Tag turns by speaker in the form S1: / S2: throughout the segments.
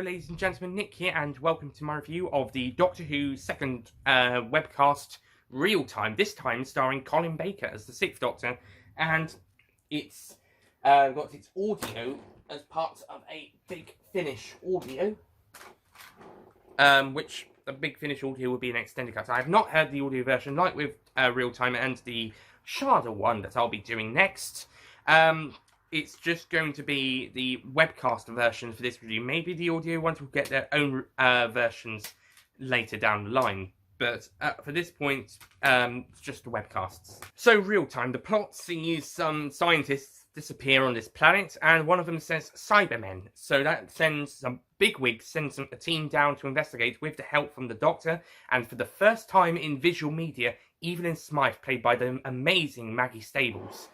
S1: ladies and gentlemen, Nick here, and welcome to my review of the Doctor Who second webcast real time. This time starring Colin Baker as the Sixth Doctor, and it's got its audio as part of a Big Finish audio, which a Big Finish audio would be an extended cut. I have not heard the audio version like with real time and the Sharda one that I'll be doing next. It's just going to be the webcast version for this review. Maybe the audio ones will get their own versions later down the line. But for this point, it's just the webcasts. So, real time. The plot sees some scientists disappear on this planet, and one of them says Cybermen. So that sends some bigwigs, sends a team down to investigate with the help from the Doctor. And for the first time in visual media, Evelyn Smythe, played by the amazing Maggie Stables.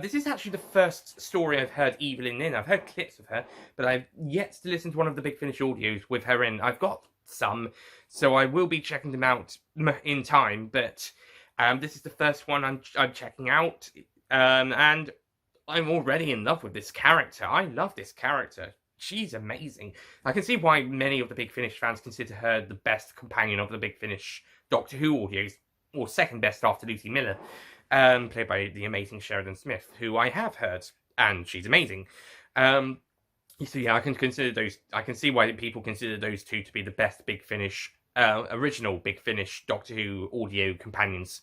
S1: This is actually the first story I've heard Evelyn in. I've heard clips of her, but I've yet to listen to one of the Big Finish audios with her in. I've got some, so I will be checking them out in time, but this is the first one I'm checking out, and I'm already in love with this character. I love this character. She's amazing. I can see why many of the Big Finish fans consider her the best companion of the Big Finish Doctor Who audios, or second best after Lucy Miller. Played by the amazing Sheridan Smith, who I have heard, and she's amazing. So yeah, I can see why people consider those two to be the best Big Finish, original Big Finish Doctor Who audio companions.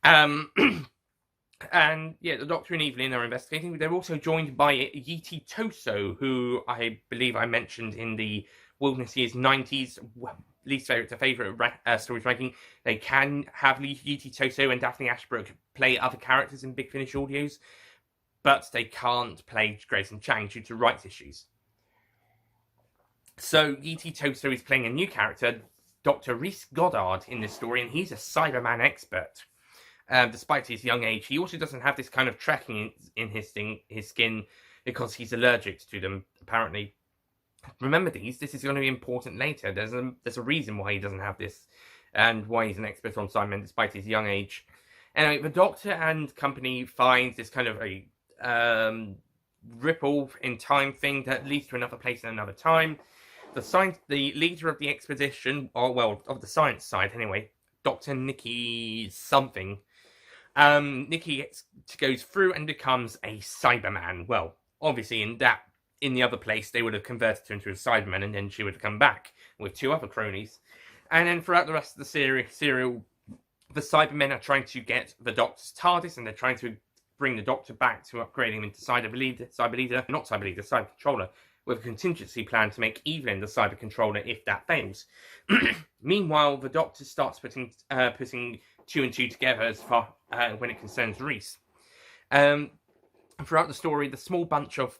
S1: And yeah, the Doctor and Evelyn are investigating. They're also joined by Yeti Toso, who I believe I mentioned in the Wilderness Years 90s least favourite to favourite stories ranking. They can have Yeti Toso and Daphne Ashbrook play other characters in Big Finish audios, but they can't play Grayson Chang due to rights issues. So Yeti Toso is playing a new character, Dr. Rhys Goddard, in this story, and he's a Cyberman expert. Despite his young age, he also doesn't have this kind of tracking in his skin because he's allergic to them, apparently. Remember this is going to be important later. There's a reason why he doesn't have this, and why he's an expert on Cybermen despite his young age. Anyway, the Doctor and company finds this kind of a ripple in time thing that leads to another place and another time. The leader of the expedition, or well, of the science side anyway, Dr. Nikki something. Nikki goes through and becomes a Cyberman. Well, obviously in the other place, they would have converted her into a Cyberman, and then she would have come back with two other cronies. And then throughout the rest of the serial, the Cybermen are trying to get the Doctor's TARDIS, and they're trying to bring the Doctor back to upgrade him into Cyber Controller, with a contingency plan to make Evelyn the Cyber Controller if that fails. Meanwhile, the Doctor starts putting two and two together as far when it concerns Rhys. Throughout the story, the small bunch of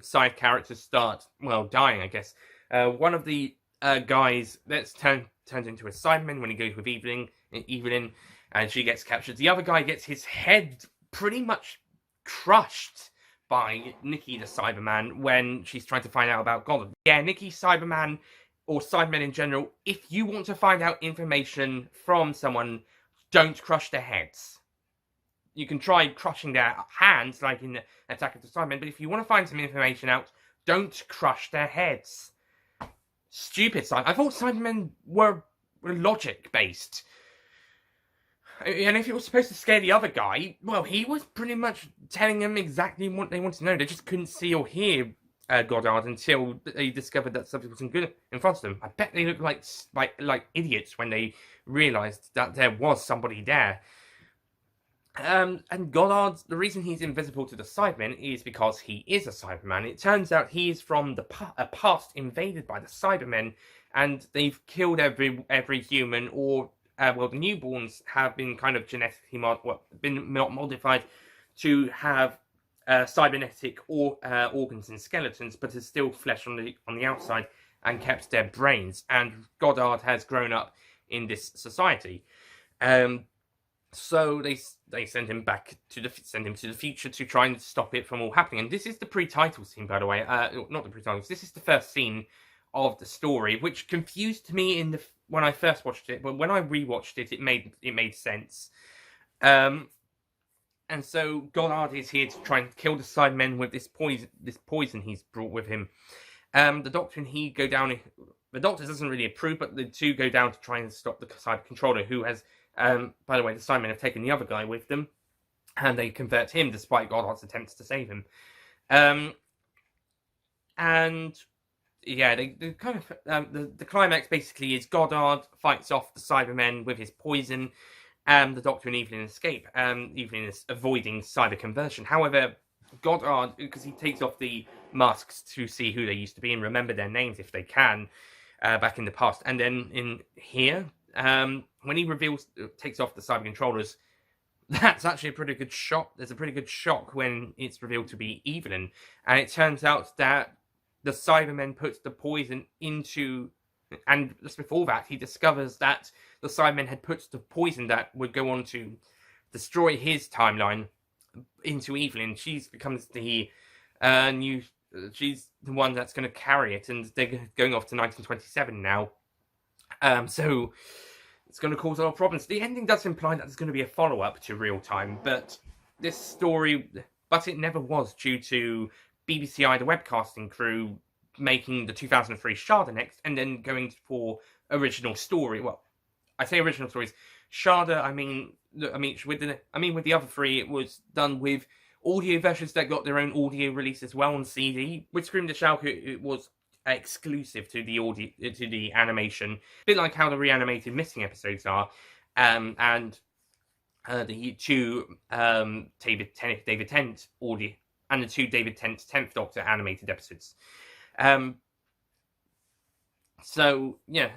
S1: side characters start, well, dying, I guess. One of the guys turns into a Cyberman when he goes with Evelyn, and she gets captured. The other guy gets his head pretty much crushed by Nikki the Cyberman when she's trying to find out about God. Yeah, Nikki Cyberman, or Cybermen in general, if you want to find out information from someone, don't crush their heads. You can try crushing their hands, like in the Attack of the Cybermen, but if you want to find some information out, don't crush their heads. Stupid Cybermen. I thought Cybermen were logic-based. And if it was supposed to scare the other guy, well, he was pretty much telling them exactly what they wanted to know. They just couldn't see or hear Goddard until they discovered that something wasn't good in front of them. I bet they looked like idiots when they realised that there was somebody there. And Goddard, the reason he's invisible to the Cybermen is because he is a Cyberman. It turns out he is from a past invaded by the Cybermen, and they've killed every human, or the newborns have been kind of genetically modified to have cybernetic organs and skeletons, but is still flesh on the outside and kept their brains. And Goddard has grown up in this society. So they send him back to the future to try and stop it from all happening. And this is the pre-title scene, by the way. Not the pre-titles. This is the first scene of the story, which confused me when I first watched it, but when I rewatched it, it made sense. And so Goddard is here to try and kill the Cybermen with this poison he's brought with him. The Doctor and he go down. The Doctor doesn't really approve, but the two go down to try and stop the Cyber Controller, who has, by the way, the Cybermen have taken the other guy with them, and they convert him despite Goddard's attempts to save him. And yeah, the kind of the climax basically is Goddard fights off the Cybermen with his poison, and the Doctor and Evelyn escape. Evelyn is avoiding cyber conversion. However, Goddard, because he takes off the masks to see who they used to be and remember their names if they can, back in the past. And then in here, when he takes off the cyber controllers, that's actually a pretty good shock. There's a pretty good shock when it's revealed to be Evelyn. And it turns out that the Cybermen put the poison into... And just before that, he discovers that the Cybermen had put the poison that would go on to destroy his timeline into Evelyn. She becomes the new... She's the one that's going to carry it, and they're going off to 1927 now. So it's going to cause a lot of problems. The ending does imply that there's going to be a follow-up to Real Time, but this story... But it never was, due to BBCi, the webcasting crew, making the 2003 Sharda next, and then going for original story. Well, I say original stories. Sharda, I mean, with the other three, it was done with audio versions that got their own audio release as well on CD. With Scream the Shark, it was exclusive to the audio, to the animation, a bit like how the reanimated missing episodes are, and the two David Tennant audio and the two David Tennant's 10th Doctor animated episodes. So yeah,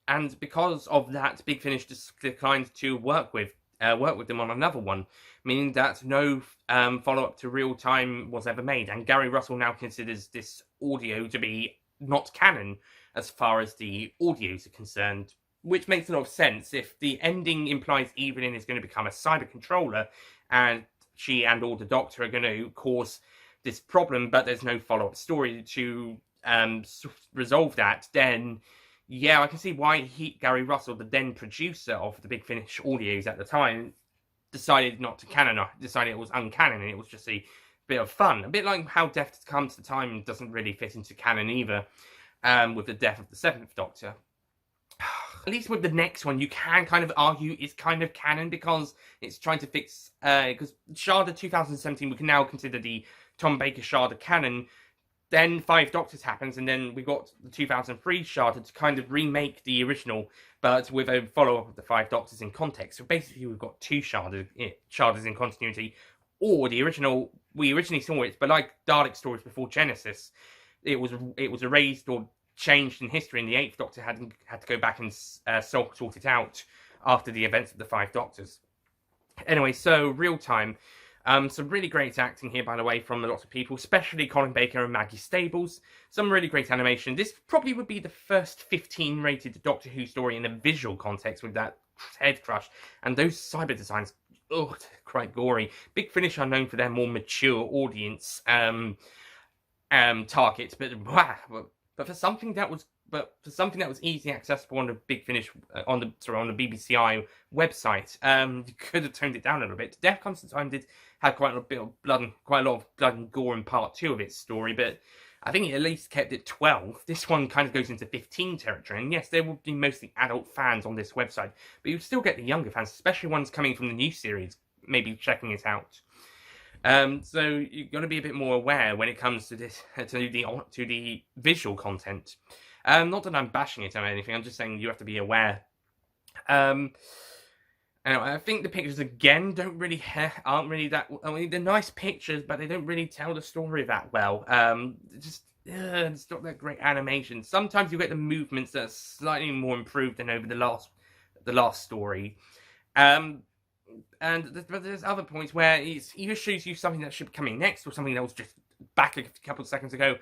S1: and because of that, Big Finish declined to work with them on another one, meaning that no follow-up to Real Time was ever made, and Gary Russell now considers this audio to be not canon as far as the audios are concerned, which makes a lot of sense. If the ending implies Evelyn is going to become a cyber controller, and she and all the Doctor are going to cause this problem, but there's no follow-up story to resolve that, then yeah, I can see why Gary Russell, the then producer of the Big Finish audios at the time, decided not to canonize, decided it was uncanon, and it was just a bit of fun. A bit like how Death Comes to Time doesn't really fit into canon either, with the death of the 7th Doctor. At least with the next one, you can kind of argue it's kind of canon, because it's trying to fix... because Sharda 2017, we can now consider the Tom Baker Sharda canon. Then 5 Doctors happens, and then we got the 2003 Sharda to kind of remake the original, but with a follow-up of the 5 Doctors in context. So basically, we've got 2 Shardas in continuity, or the original. We originally saw it, but like Dalek stories before Genesis, it was erased or changed in history, and the 8th Doctor had to go back and sort it out after the events of the 5 Doctors. Anyway, so Real Time. Some really great acting here, by the way, from a lot of people, especially Colin Baker and Maggie Stables. Some really great animation. This probably would be the first 15-rated Doctor Who story in a visual context, with that head crush. And those cyber designs, oh, quite gory. Big Finish are known for their more mature audience targets, but for something that was easily accessible on the Big Finish on the BBCi website, you could have toned it down a little bit. Death Comes to Time had quite a lot of blood and gore in part 2 of its story, but I think it at least kept it 12. This one kind of goes into 15 territory, and yes, there will be mostly adult fans on this website, but you still get the younger fans, especially ones coming from the new series, maybe checking it out. So you've got to be a bit more aware when it comes to this, to the visual content. Not that I'm bashing it or anything, I'm just saying you have to be aware. Anyway, I think the pictures again aren't really that. I mean, they're nice pictures, but they don't really tell the story that well. It's not that great animation. Sometimes you get the movements that are slightly more improved than over the last story. But there's other points where it either shows you something that should be coming next, or something that was just back a couple of seconds ago.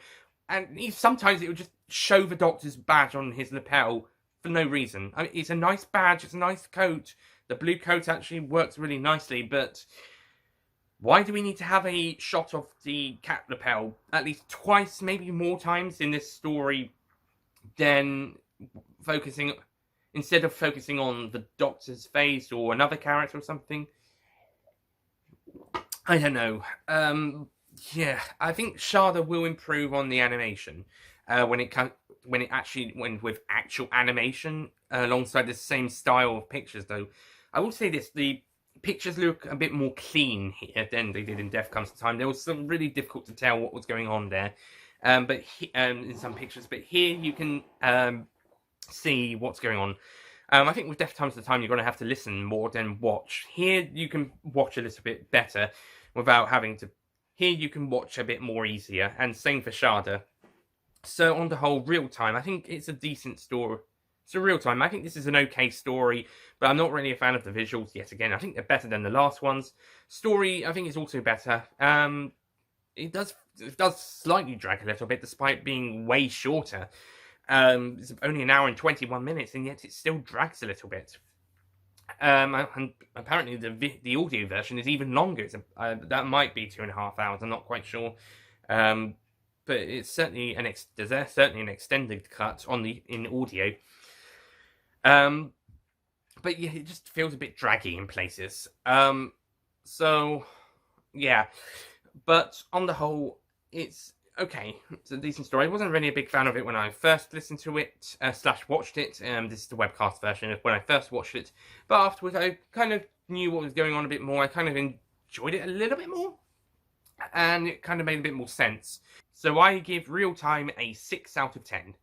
S1: And sometimes it would just show the Doctor's badge on his lapel for no reason. I mean, it's a nice badge, it's a nice coat. The blue coat actually works really nicely, but why do we need to have a shot of the cat lapel at least twice, maybe more times in this story, than instead of focusing on the Doctor's face or another character or something? I don't know. Yeah, I think Sharda will improve on the animation. when it actually went with actual animation alongside the same style of pictures. Though I will say this: the pictures look a bit more clean here than they did in Death Comes to Time. There was some really difficult to tell what was going on there, but in some pictures. But here you can see what's going on. I think with Death Comes to Time, you're going to have to listen more than watch. Here you can watch a little bit better without having to. Here you can watch a bit more easier, and same for Sharda. So on the whole, Real Time, I think it's a decent story. So Real Time, I think this is an okay story, but I'm not really a fan of the visuals yet again. I think they're better than the last ones. Story, I think, is also better. It does slightly drag a little bit, despite being way shorter. It's only an hour and 21 minutes, and yet it still drags a little bit. And apparently the audio version is even longer. That might be 2.5 hours. I'm not quite sure. But it's certainly there's certainly an extended cut in audio. But yeah, it just feels a bit draggy in places. So yeah, but on the whole, it's okay. It's a decent story. I wasn't really a big fan of it when I first listened to it / watched it. This is the webcast version of when I first watched it. But afterwards, I kind of knew what was going on a bit more. I kind of enjoyed it a little bit more, and it kind of made a bit more sense. So I give Real Time a 6 out of 10.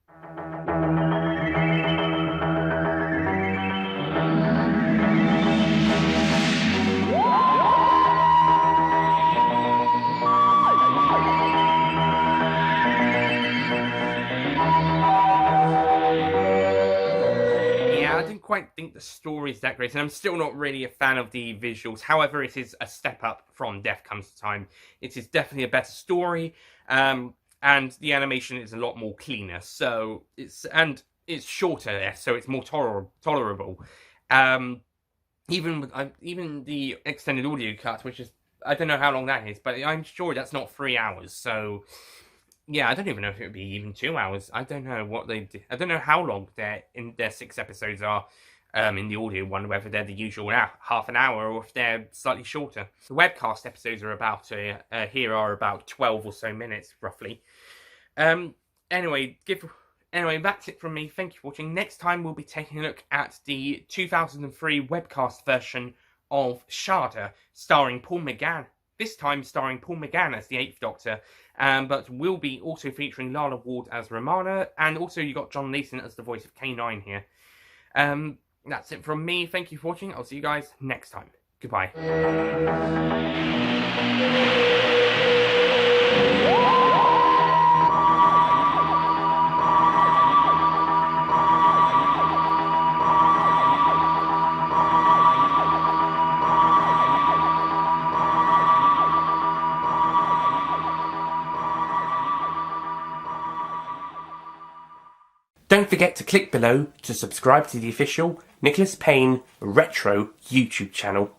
S1: I didn't quite think the story is that great, and I'm still not really a fan of the visuals. However, it is a step up from Death Comes to Time. It is definitely a better story, and the animation is a lot more cleaner. So it's shorter, so it's more tolerable. Even the extended audio cut, which is, I don't know how long that is, but I'm sure that's not 3 hours. So yeah, I don't even know if it would be even 2 hours. I don't know what they did. I don't know how long their 6 episodes are in the audio one, whether they're the usual half an hour or if they're slightly shorter. The webcast episodes are about 12 or so minutes, roughly. Anyway, that's it from me. Thank you for watching. Next time we'll be taking a look at the 2003 webcast version of Sharda, starring Paul McGann. This time starring Paul McGann as the 8th Doctor, but will be also featuring Lala Ward as Romana, and also you got John Leeson as the voice of K9 here. That's it from me. Thank you for watching. I'll see you guys next time. Goodbye. Don't forget to click below to subscribe to the official Nicholas Payne Retro YouTube channel.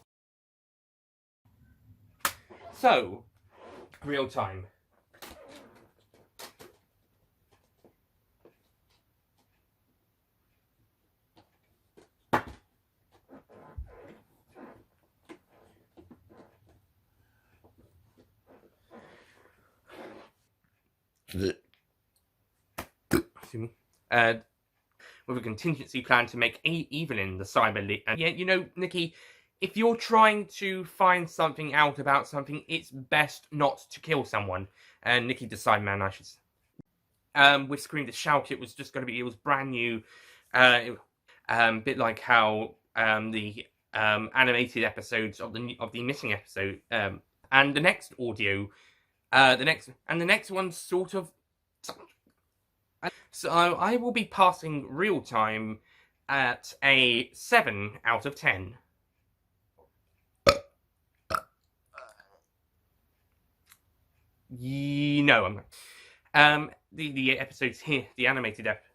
S1: So, Real Time. With a contingency plan to make Evelyn the Cyber League. Yeah, you know, Nikki, if you're trying to find something out about something, it's best not to kill someone. And Nikki the Cyberman, I should say. With Scream to Shout, it was just going to be, it was brand new. Bit like how the animated episodes of the missing episode, and the next audio, the next one's sort of. So I will be passing Real Time at a 7 out of 10. No, I'm not. The episodes here, the animated episodes.